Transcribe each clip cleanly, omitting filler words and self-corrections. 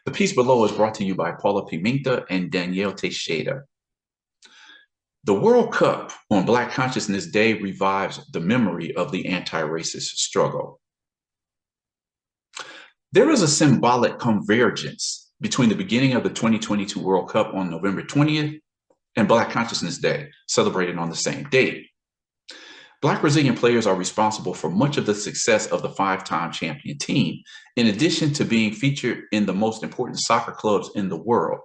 The piece below is brought to you by Paula Pimenta and Danielle Teixeira. The World Cup on Black Consciousness Day revives the memory of the anti-racist struggle. There is a symbolic convergence between the beginning of the 2022 World Cup on November 20th and Black Consciousness Day, celebrated on the same date. Black Brazilian players are responsible for much of the success of the five-time champion team, in addition to being featured in the most important soccer clubs in the world.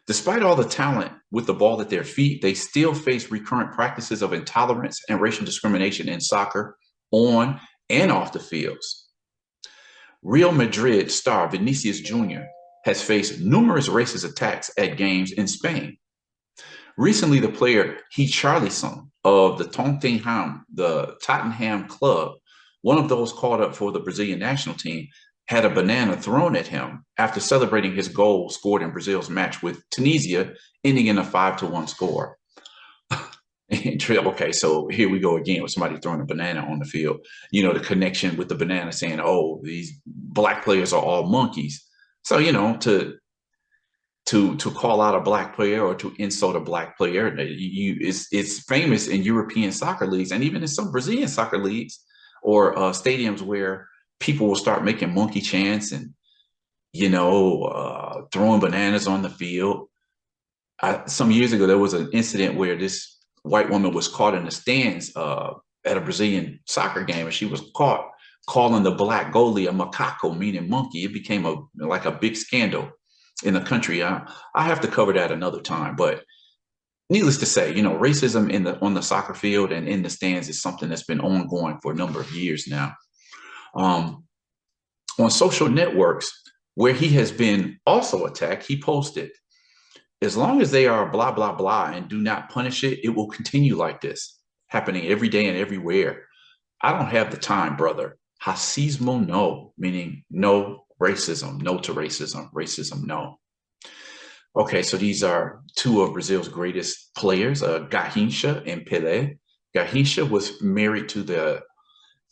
Despite all the talent with the ball at their feet, they still face recurrent practices of intolerance and racial discrimination in soccer, on and off the fields. Real Madrid star Vinicius Jr. has faced numerous racist attacks at games in Spain. Recently, the player Richarlison of the Tottenham club, one of those called up for the Brazilian national team, had a banana thrown at him after celebrating his goal scored in Brazil's match with Tunisia, ending in a 5-1 score. Okay, so here we go again with somebody throwing a banana on the field. You know, the connection with the banana saying, oh, these Black players are all monkeys. So, you know, to call out a Black player or to insult a Black player, it's famous in European soccer leagues and even in some Brazilian soccer leagues or stadiums where people will start making monkey chants and, you know, throwing bananas on the field. Some years ago, there was an incident where this white woman was caught in the stands at a Brazilian soccer game, and she was caught calling the Black goalie a macaco, meaning monkey. It became like a big scandal in the country. I have to cover that another time, but needless to say, you know, racism on the soccer field and in the stands is something that's been ongoing for a number of years now. On social networks, where he has been also attacked, he posted, "As long as they are blah, blah, blah and do not punish it, it will continue like this, happening every day and everywhere. I don't have the time, brother. Racismo no," meaning no racism, no to racism, racism no. Okay, so these are two of Brazil's greatest players, Garrincha and Pelé. Garrincha was married to the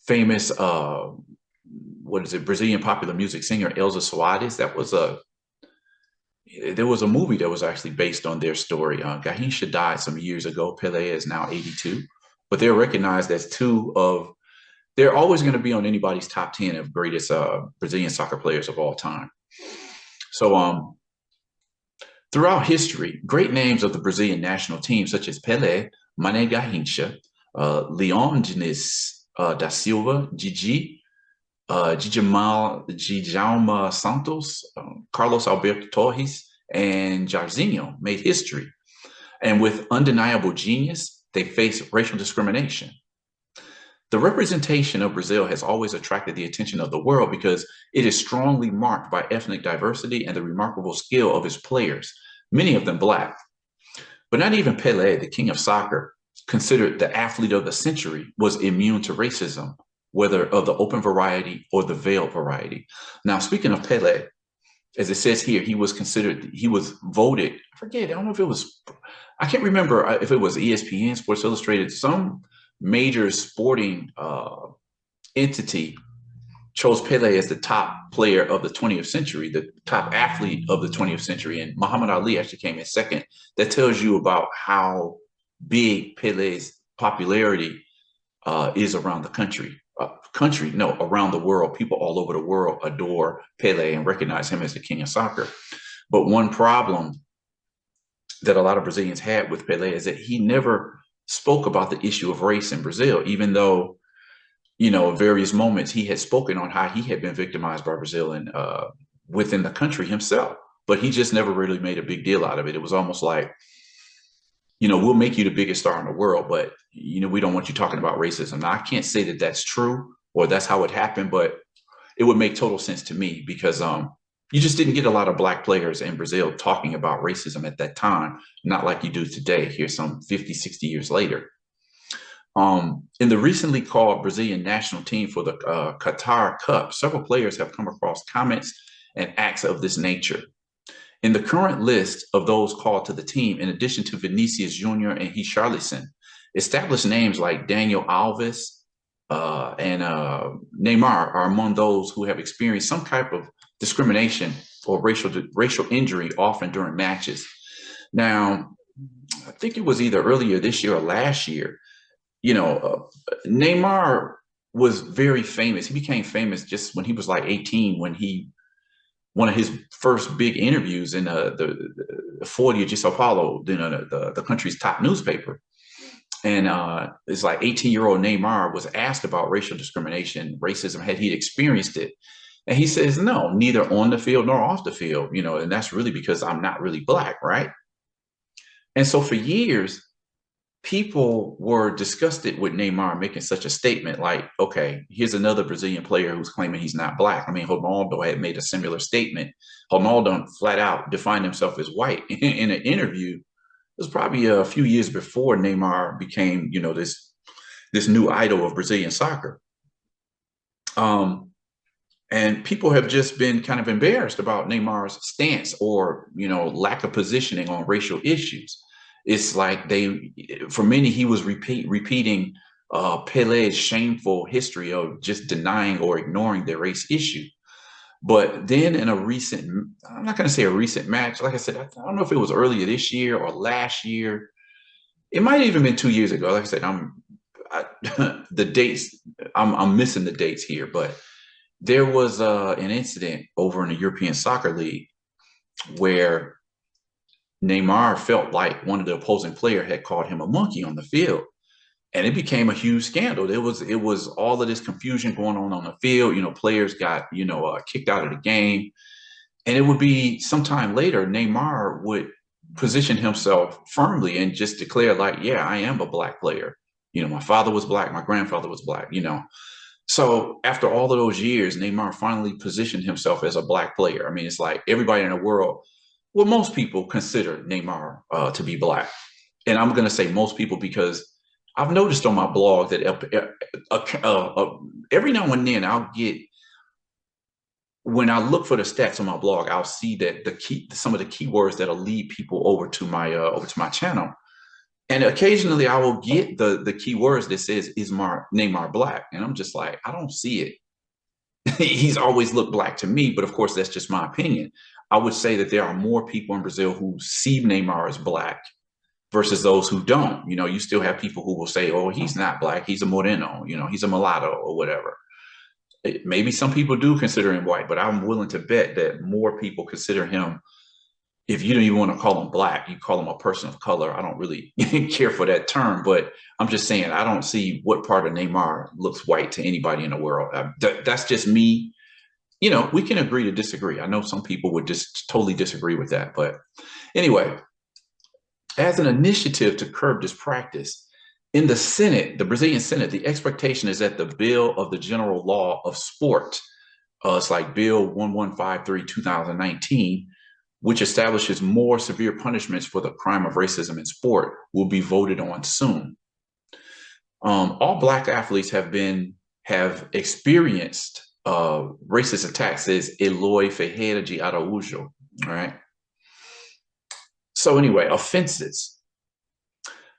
famous, Brazilian popular music singer Elza Soares. There was a movie that was actually based on their story. Garrincha died some years ago. Pelé is now 82, but they're recognized as they're always going to be on anybody's top 10 of greatest Brazilian soccer players of all time. So throughout history, great names of the Brazilian national team, such as Pelé, Mané Garrincha, Leônidas da Silva, Djalma Santos, Carlos Alberto Torres, and Jairzinho made history. And with undeniable genius, they face racial discrimination. The representation of Brazil has always attracted the attention of the world because it is strongly marked by ethnic diversity and the remarkable skill of its players, many of them Black. But not even Pelé, the king of soccer, considered the athlete of the century, was immune to racism, whether of the open variety or the veiled variety. Now, speaking of Pelé, as it says here, he was voted, I don't know if it was, I can't remember if it was ESPN, Sports Illustrated, some major sporting entity chose Pelé as the top player of the 20th century, the top athlete of the 20th century, and Muhammad Ali actually came in second. That tells you about how big Pelé's popularity is around the country. Around the world. People all over the world adore Pelé and recognize him as the king of soccer. But one problem that a lot of Brazilians had with Pelé is that he never spoke about the issue of race in Brazil, even though, you know, at various moments he had spoken on how he had been victimized by Brazil and within the country himself. But he just never really made a big deal out of it. It was almost like, you know, we'll make you the biggest star in the world, but, you know, we don't want you talking about racism. Now, I can't say that that's true or that's how it happened, but it would make total sense to me because you just didn't get a lot of Black players in Brazil talking about racism at that time, not like you do today, here some 50, 60 years later. In the recently called Brazilian national team for the Qatar Cup, several players have come across comments and acts of this nature. In the current list of those called to the team, in addition to Vinicius Jr. and Richarlison, established names like Daniel Alves, and Neymar are among those who have experienced some type of discrimination or racial injury, often during matches. Now, I think it was either earlier this year or last year. Neymar was very famous. He became famous just when he was like 18, when he one of his first big interviews in the Folha de Sao Paulo, the country's top newspaper. And it's like 18-year-old Neymar was asked about racial discrimination, racism, had he experienced it? And he says, no, neither on the field nor off the field, and that's really because I'm not really black, right? And so for years, people were disgusted with Neymar making such a statement like, okay, here's another Brazilian player who's claiming he's not black. I mean, Ronaldo had made a similar statement. Ronaldo flat out defined himself as white in an interview. It was probably a few years before Neymar became, this new idol of Brazilian soccer. And people have just been kind of embarrassed about Neymar's stance or, lack of positioning on racial issues. It's like for many, he was repeating Pele's shameful history of just denying or ignoring the race issue. But then in I'm not going to say a recent match, like I said, I don't know if it was earlier this year or last year. It might have even been 2 years ago. Like I said, the dates, I'm missing the dates here, but there was an incident over in the European Soccer League where Neymar felt like one of the opposing player had called him a monkey on the field, and it became a huge scandal. It was all of this confusion going on the field. Players got kicked out of the game, and it would be sometime later Neymar would position himself firmly and just declare like, yeah, I am a black player. My father was black, my grandfather was black. So after all of those years, Neymar finally positioned himself as a black player. I mean, it's like everybody in the world. Well, most people consider Neymar to be black. And I'm going to say most people because I've noticed on my blog that every now and then when I look for the stats on my blog, I'll see that some of the keywords that'll lead people over to my channel. And occasionally I will get the keywords that says, is Neymar black? And I'm just like, I don't see it. He's always looked black to me, but of course, that's just my opinion. I would say that there are more people in Brazil who see Neymar as black versus those who don't. You still have people who will say, oh, he's not black, he's a moreno, he's a mulatto or whatever. Maybe some people do consider him white, but I'm willing to bet that more people consider him, if you don't even want to call him black, you call him a person of color. I don't really care for that term, but I'm just saying, I don't see what part of Neymar looks white to anybody in the world. That's just me. We can agree to disagree. I know some people would just totally disagree with that. But anyway, as an initiative to curb this practice, in the Senate, the Brazilian Senate, the expectation is that the bill of the general law of sport, it's like Bill 1153, 2019, which establishes more severe punishments for the crime of racism in sport, will be voted on soon. All black athletes have experienced racist attacks, says Eloy Ferreira de Araújo. All right. So anyway, offenses.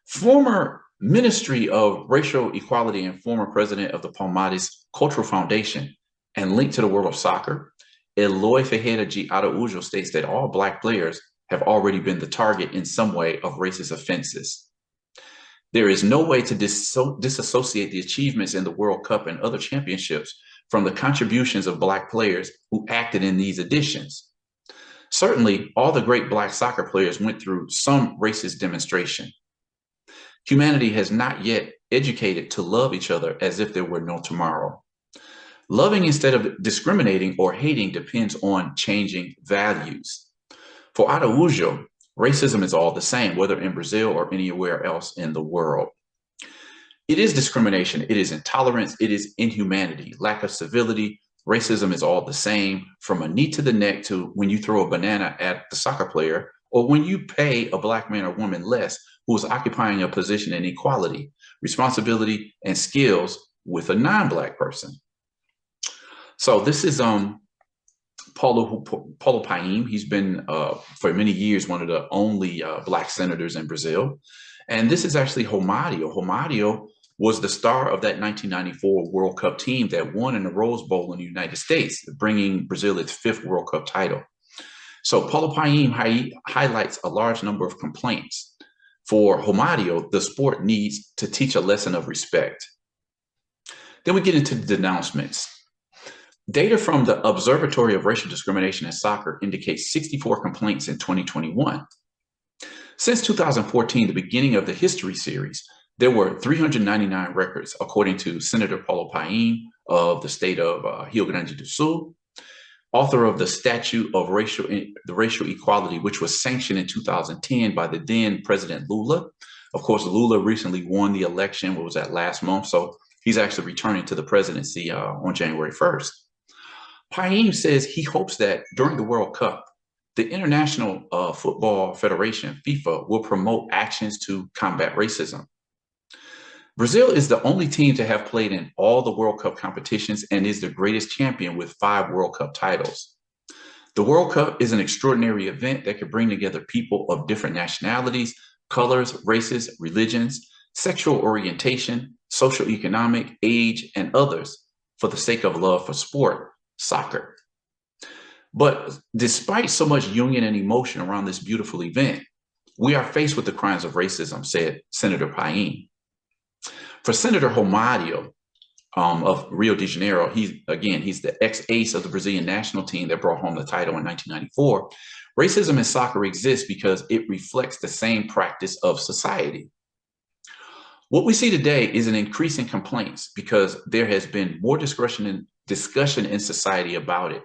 Former Ministry of Racial Equality and former president of the Palmares Cultural Foundation and linked to the world of soccer, Eloy Ferreira de Araújo states that all black players have already been the target in some way of racist offenses. There is no way to disassociate the achievements in the World Cup and other championships from the contributions of black players who acted in these editions. Certainly, all the great black soccer players went through some racist demonstration. Humanity has not yet educated to love each other as if there were no tomorrow. Loving instead of discriminating or hating depends on changing values. For Araújo, racism is all the same, whether in Brazil or anywhere else in the world. It is discrimination, it is intolerance, it is inhumanity, lack of civility. Racism is all the same, from a knee to the neck to when you throw a banana at the soccer player, or when you pay a black man or woman less who is occupying a position in equality, responsibility, and skills with a non-black person. So this is Paulo Paim. He's been for many years one of the only black senators in Brazil. And this is actually Romário. Romário was the star of that 1994 World Cup team that won in the Rose Bowl in the United States, bringing Brazil its 5th World Cup title. So Paulo Paim highlights a large number of complaints. For Romário, the sport needs to teach a lesson of respect. Then we get into the denouncements. Data from the Observatory of Racial Discrimination in Soccer indicates 64 complaints in 2021. Since 2014, the beginning of the history series, there were 399 records, according to Senator Paulo Paim of the state of Rio Grande do Sul, author of the Statute of Racial Equality, which was sanctioned in 2010 by the then President Lula. Of course, Lula recently won the election, what was that, last month? So he's actually returning to the presidency on January 1st. Paim says he hopes that during the World Cup, the International Football Federation, FIFA, will promote actions to combat racism. Brazil is the only team to have played in all the World Cup competitions and is the greatest champion with 5 World Cup titles. The World Cup is an extraordinary event that could bring together people of different nationalities, colors, races, religions, sexual orientation, socioeconomic, age, and others for the sake of love for sport, soccer. But despite so much union and emotion around this beautiful event, we are faced with the crimes of racism, said Senator Paim. For Senator Romário of Rio de Janeiro, he's the ex-ace of the Brazilian national team that brought home the title in 1994. Racism in soccer exists because it reflects the same practice of society. What we see today is an increase in complaints because there has been more discussion in society about it.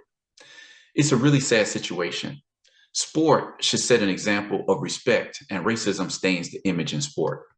It's a really sad situation. Sport should set an example of respect, and racism stains the image in sport.